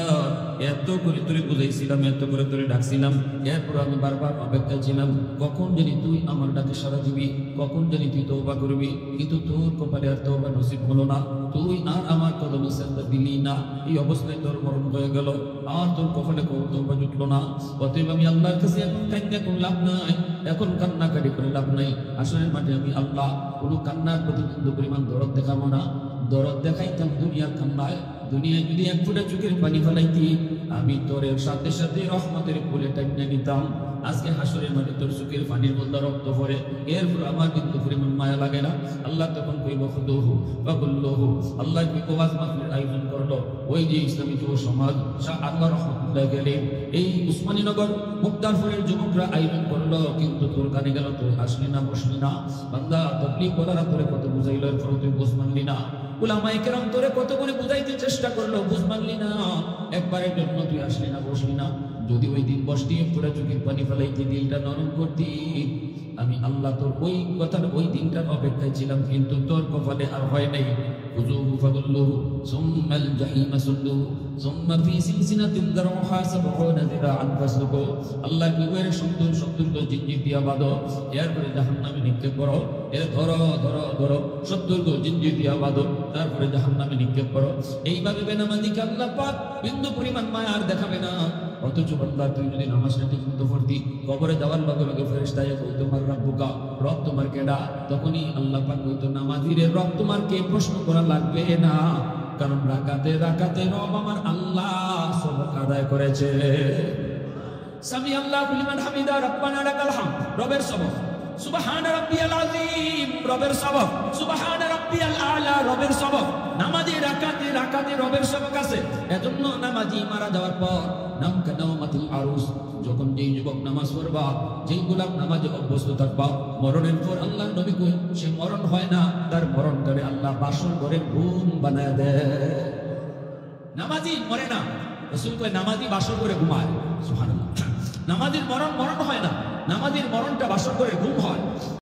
[SPEAKER 1] এত করে তোরে বুঝাইছিলাম, এত করে তোরে ডাকছিলাম, এরপর আমি বারবার অপেক্ষায় ছিলাম কখন জানি তুই আমার ডাকে সাড়া দিবি, কখন জানি তুই তওবা করবি, কিন্তু তোর কপালে আর তওবা নসিব হলো না। তুই আর আমার কদমে সেজদা দিলি না। এই অবস্থায় তোর মরণ হয়ে গেল, আর তোর কপালে তওবা জুটলো না। অতএব আমি আল্লাহর কাছে এখন কান্না করে লাভ নাই, এখন কান্নাকাটি করে লাভ নাই। আসরের মাঠে আমি আল্লাহ কোনো কান্নার প্রতি বিন্দু পরিমাণ দরদ দেখাবো না। দরদ দেখাইতাম দুনিয়ার কান্নায়, দুনিয়ায় যদি এক ফোঁটা চোখের পানি ফেলাইতি, আমি তোর সাথে সাথে রহমতের কোলে টাইনা নিতাম। আজকে হাসরের মাঠে তোর চোখের পানির বদলা রক্ত পড়ে, এরপর আমার কিন্তু পরিমাণ মায়া লাগে না। আল্লাহ তখন কইব খুদুহু ফাকুল্লুহু। আল্লাহ কি ওয়াজ মাহফিলের আয়োজন করলো, ওই যে ইসলামী যুব সমাজ শাহ আল্লাহ রহমতুল্লাহ গেলেন, এই উসমানীনগর মুক্তারপুরের যুবকরা আয়োজন করলো, কিন্তু তোর কানে গেল, তুই হাসলি না, বসলি না। বান্দা তাবলীগ করার তোরে কত বুঝাইলো, এরপর তুই বুঝ মানলি না। উলামায়ে কেরাম তোরে কত করে বুঝাইতে চেষ্টা করলো, বুঝ মানলি না। একবারের জন্য তুই আসলি না, বসলি না। যদি ওই দিন বসতি, তোরা চোখের পানি ফেলাইতে, দিলটা নরম করতি, আমি আল্লাহ তোর ওই কথার ওই দিনটার অপেক্ষায় ছিলাম, কিন্তু তোর কপালে আর হয় নাই। খুযুহু ফাগুল্লুহু সুম্মাল জাহিমা সুল্লুহু সুম্মা ফি সিলসিলাতিন দারউহা ৭০ যিরাআন ফাসলুকু। আল্লাহ কি করে সুন্দর সুন্দর জিঞ্জির দিয়া বাঁধো, এরপরে জাহান্নামে নিক্ষেপ করো। এর ধরো ধরো ধরো ৭০ জিঞ্জির দিয়া বাঁধো, তারপরে জাহান্নামে নিক্ষেপ করো। এইভাবে বেনামাজিকে আল্লাহ পাক বিন্দু পরিমাণ মায়া আর দেখাবে না। অথচ বান্দা তুই যদি নামাজটা ঠিক মতো পড়তি, কবরে যাওয়ার লগে লগে ফেরেশতা আইয়া কই তোমার রব্বুকা, রব তোমার কেডা? তখনই আল্লাহ পাক কইতো নামাজিরে রব তোমার কে প্রশ্ন করা লাগবে না, কারণ রাকাতে রাকাতে রব আমার আল্লাহ সবক আদায় করেছে। সামি আল্লাহু লিমান হামিদা রব্বানা লাকাল হামদ, রবের সবক। সুবহান রাব্বিয়াল আযীম, রবের সবক। সুবহান রাব্বিয়াল আলা, রবের সবক। নামাজি রাকাতে রাকাতে রবের সবক আছে। এজন্য নামাজি মারা যাওয়ার পর নাম কানামাতিল আরুস, যখন যেই যুবক নামাজ পড়বা, যেই গোলাম নামাজে অভ্যস্ত থাকবা, মরণের পর আল্লাহর নবী কই সে মরণ হয় না, তার মরণ করে আল্লাহ বাসর ঘরে ঘুম বানায় দেয়। নামাজি মরে না, রাসূল কয় নামাজি বাসর ঘরে ঘুমায়। সুবহানাল্লাহ। নামাজির মরণ হয় না, নামাজির মরণটা বাসর ঘরে ঘুম হয়।